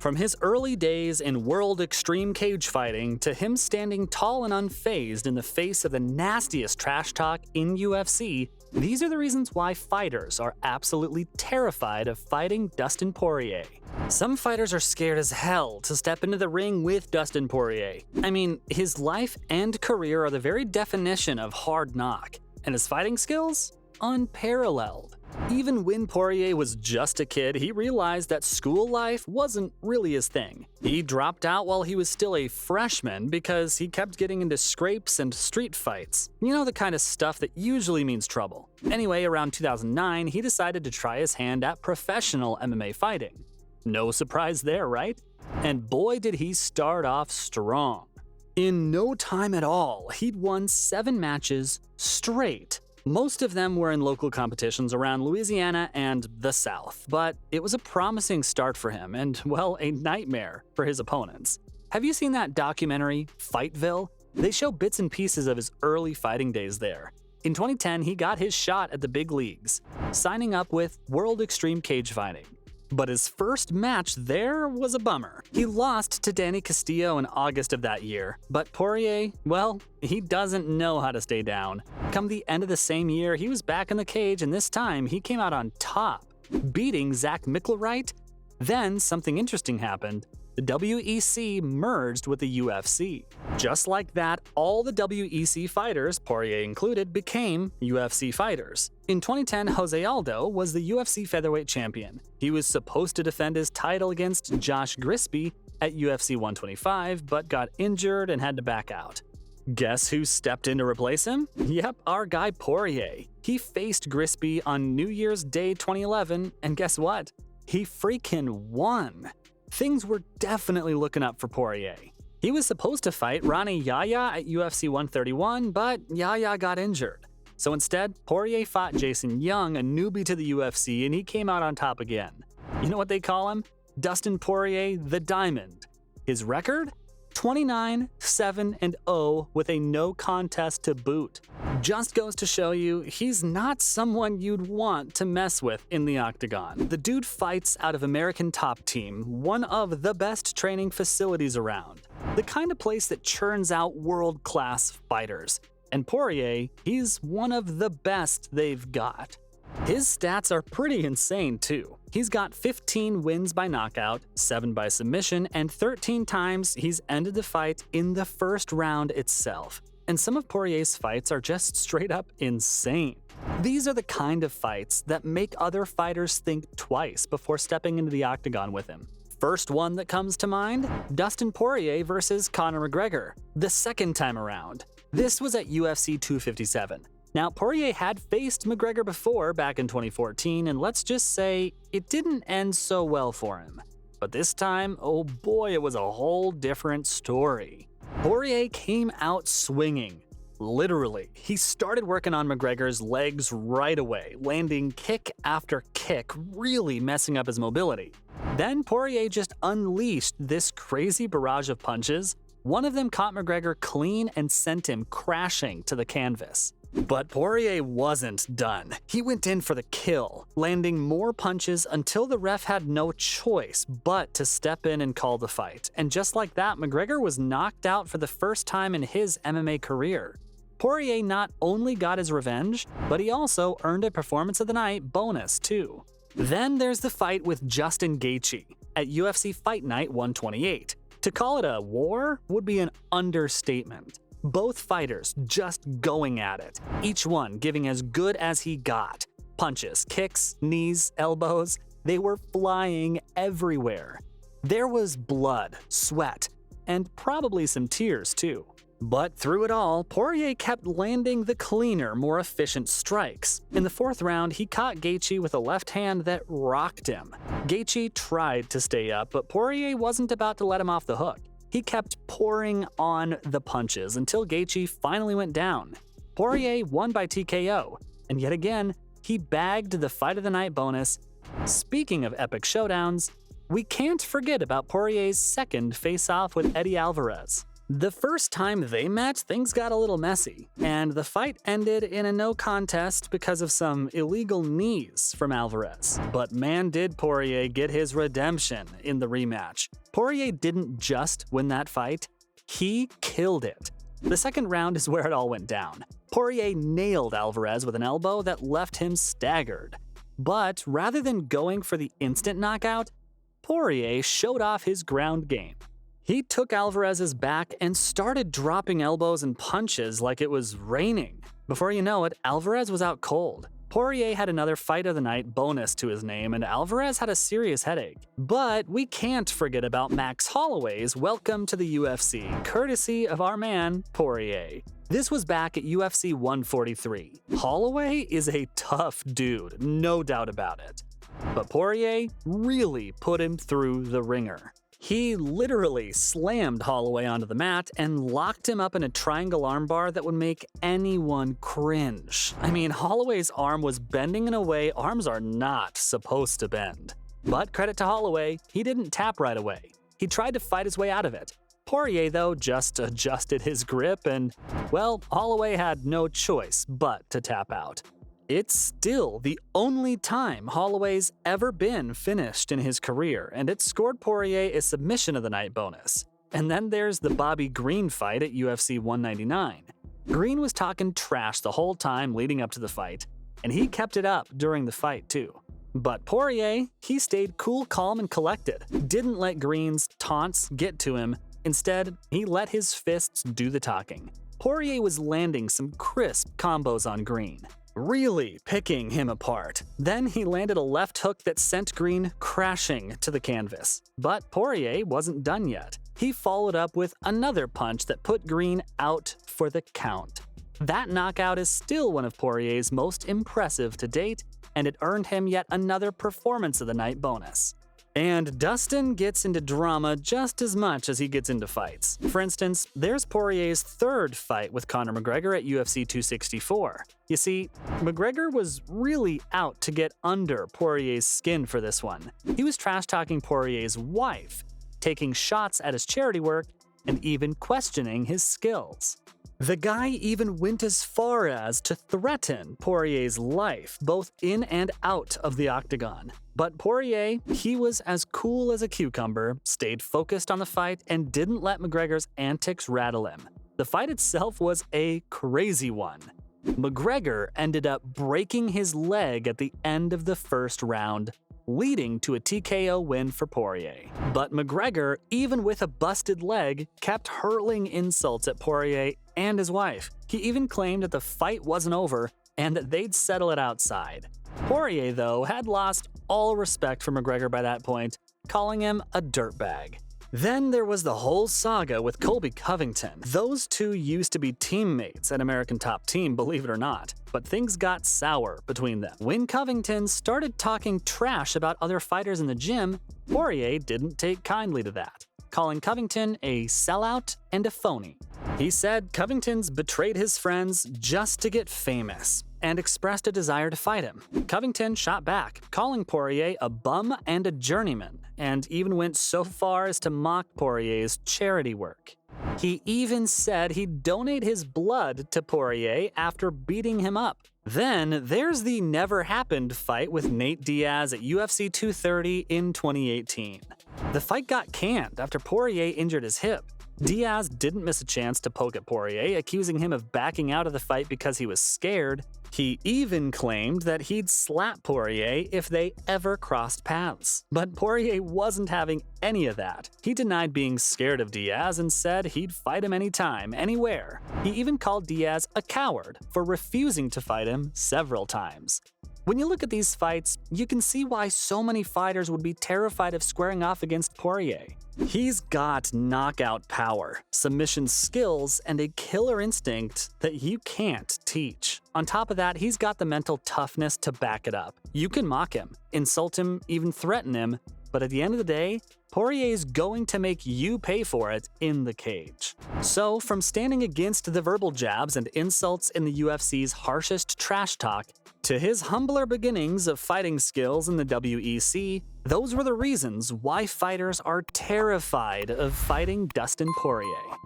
From his early days in world extreme cage fighting to him standing tall and unfazed in the face of the nastiest trash talk in UFC, these are the reasons why fighters are absolutely terrified of fighting Dustin Poirier. Some fighters are scared as hell to step into the ring with Dustin Poirier. I mean, his life and career are the very definition of hard knock, and his fighting skills? Unparalleled. Even when Poirier was just a kid, he realized that school life wasn't really his thing. He dropped out while he was still a freshman because he kept getting into scrapes and street fights. You know, the kind of stuff that usually means trouble. Anyway, around 2009, he decided to try his hand at professional MMA fighting. No surprise there, right? And boy did he start off strong. In no time at all, he'd won 7 matches straight. Most of them were in local competitions around Louisiana and the South, but it was a promising start for him and, well, a nightmare for his opponents. Have you seen that documentary, Fightville? They show bits and pieces of his early fighting days there. In 2010, he got his shot at the big leagues, signing up with World Extreme Cage Fighting. But his first match there was a bummer. He lost to Danny Castillo in August of that year, but Poirier, well, he doesn't know how to stay down. Come the end of the same year, he was back in the cage, and this time he came out on top, beating Zach Micklewright. Then something interesting happened. The WEC merged with the UFC. Just like that, all the WEC fighters, Poirier included, became UFC fighters. In 2010, Jose Aldo was the UFC featherweight champion. He was supposed to defend his title against Josh Grisby at UFC 125, but got injured and had to back out. Guess who stepped in to replace him? Yep, our guy Poirier. He faced Grisby on New Year's Day 2011, and guess what? He freaking won. Things were definitely looking up for Poirier. He was supposed to fight Ronnie Yahya at UFC 131, but Yahya got injured. So instead, Poirier fought Jason Young, a newbie to the UFC, and he came out on top again. You know what they call him? Dustin Poirier the Diamond. His record? 29-7-0 with a no contest to boot. Just goes to show you, he's not someone you'd want to mess with in the octagon. The dude fights out of American Top Team, one of the best training facilities around. The kind of place that churns out world-class fighters. And Poirier, he's one of the best they've got. His stats are pretty insane too. He's got 15 wins by knockout, 7 by submission, and 13 times he's ended the fight in the first round itself. And some of Poirier's fights are just straight up insane. These are the kind of fights that make other fighters think twice before stepping into the octagon with him. First one that comes to mind? Dustin Poirier versus Conor McGregor, the second time around. This was at UFC 257. Now, Poirier had faced McGregor before back in 2014, and let's just say it didn't end so well for him. But this time, oh boy, it was a whole different story. Poirier came out swinging. Literally, he started working on McGregor's legs right away, landing kick after kick, really messing up his mobility. Then Poirier just unleashed this crazy barrage of punches. One of them caught McGregor clean and sent him crashing to the canvas. But Poirier wasn't done. He went in for the kill, landing more punches until the ref had no choice but to step in and call the fight. And just like that, McGregor was knocked out for the first time in his MMA career. Poirier not only got his revenge, but he also earned a Performance of the Night bonus too. Then there's the fight with Justin Gaethje at UFC Fight Night 128. To call it a war would be an understatement. Both fighters just going at it, each one giving as good as he got. Punches, kicks, knees, elbows, they were flying everywhere. There was blood, sweat, and probably some tears too. But through it all, Poirier kept landing the cleaner, more efficient strikes. In the fourth round, he caught Gaethje with a left hand that rocked him. Gaethje tried to stay up, but Poirier wasn't about to let him off the hook. He kept pouring on the punches until Gaethje finally went down. Poirier won by TKO, and yet again, he bagged the Fight of the Night bonus. Speaking of epic showdowns, we can't forget about Poirier's second face-off with Eddie Alvarez. The first time they met, things got a little messy, and the fight ended in a no contest because of some illegal knees from Alvarez. But man, did Poirier get his redemption in the rematch. Poirier didn't just win that fight, he killed it. The second round is where it all went down. Poirier nailed Alvarez with an elbow that left him staggered. But rather than going for the instant knockout, Poirier showed off his ground game. He took Alvarez's back and started dropping elbows and punches like it was raining. Before you know it, Alvarez was out cold. Poirier had another fight of the night bonus to his name, and Alvarez had a serious headache. But we can't forget about Max Holloway's welcome to the UFC, courtesy of our man, Poirier. This was back at UFC 143. Holloway is a tough dude, no doubt about it. But Poirier really put him through the ringer. He literally slammed Holloway onto the mat and locked him up in a triangle armbar that would make anyone cringe. I mean, Holloway's arm was bending in a way arms are not supposed to bend. But credit to Holloway, he didn't tap right away. He tried to fight his way out of it. Poirier, though, just adjusted his grip and, well, Holloway had no choice but to tap out. It's still the only time Holloway's ever been finished in his career, and it scored Poirier a submission of the night bonus. And then there's the Bobby Green fight at UFC 199. Green was talking trash the whole time leading up to the fight, and he kept it up during the fight too. But Poirier, he stayed cool, calm, and collected. Didn't let Green's taunts get to him. Instead, he let his fists do the talking. Poirier was landing some crisp combos on Green, really picking him apart. Then he landed a left hook that sent Green crashing to the canvas. But Poirier wasn't done yet. He followed up with another punch that put Green out for the count. That knockout is still one of Poirier's most impressive to date, and it earned him yet another performance of the night bonus. And Dustin gets into drama just as much as he gets into fights. For instance, there's Poirier's third fight with Conor McGregor at UFC 264. You see, McGregor was really out to get under Poirier's skin for this one. He was trash-talking Poirier's wife, taking shots at his charity work, and even questioning his skills. The guy even went as far as to threaten Poirier's life, both in and out of the octagon. But Poirier, he was as cool as a cucumber, stayed focused on the fight, and didn't let McGregor's antics rattle him. The fight itself was a crazy one. McGregor ended up breaking his leg at the end of the first round, leading to a TKO win for Poirier. But McGregor, even with a busted leg, kept hurling insults at Poirier and his wife. He even claimed that the fight wasn't over and that they'd settle it outside. Poirier, though, had lost all respect for McGregor by that point, calling him a dirtbag. Then there was the whole saga with Colby Covington. Those two used to be teammates at American Top Team, believe it or not, but things got sour between them. When Covington started talking trash about other fighters in the gym, Poirier didn't take kindly to that, calling Covington a sellout and a phony. He said Covington's betrayed his friends just to get famous, and expressed a desire to fight him. Covington shot back, calling Poirier a bum and a journeyman, and even went so far as to mock Poirier's charity work. He even said he'd donate his blood to Poirier after beating him up. Then there's the never happened fight with Nate Diaz at UFC 230 in 2018. The fight got canned after Poirier injured his hip. Diaz didn't miss a chance to poke at Poirier, accusing him of backing out of the fight because he was scared. He even claimed that he'd slap Poirier if they ever crossed paths. But Poirier wasn't having any of that. He denied being scared of Diaz and said he'd fight him anytime, anywhere. He even called Diaz a coward for refusing to fight him several times. When you look at these fights, you can see why so many fighters would be terrified of squaring off against Poirier. He's got knockout power, submission skills, and a killer instinct that you can't teach. On top of that, he's got the mental toughness to back it up. You can mock him, insult him, even threaten him, but at the end of the day, Poirier's going to make you pay for it in the cage. So, from standing against the verbal jabs and insults in the UFC's harshest trash talk, to his humbler beginnings of fighting skills in the WEC, those were the reasons why fighters are terrified of fighting Dustin Poirier.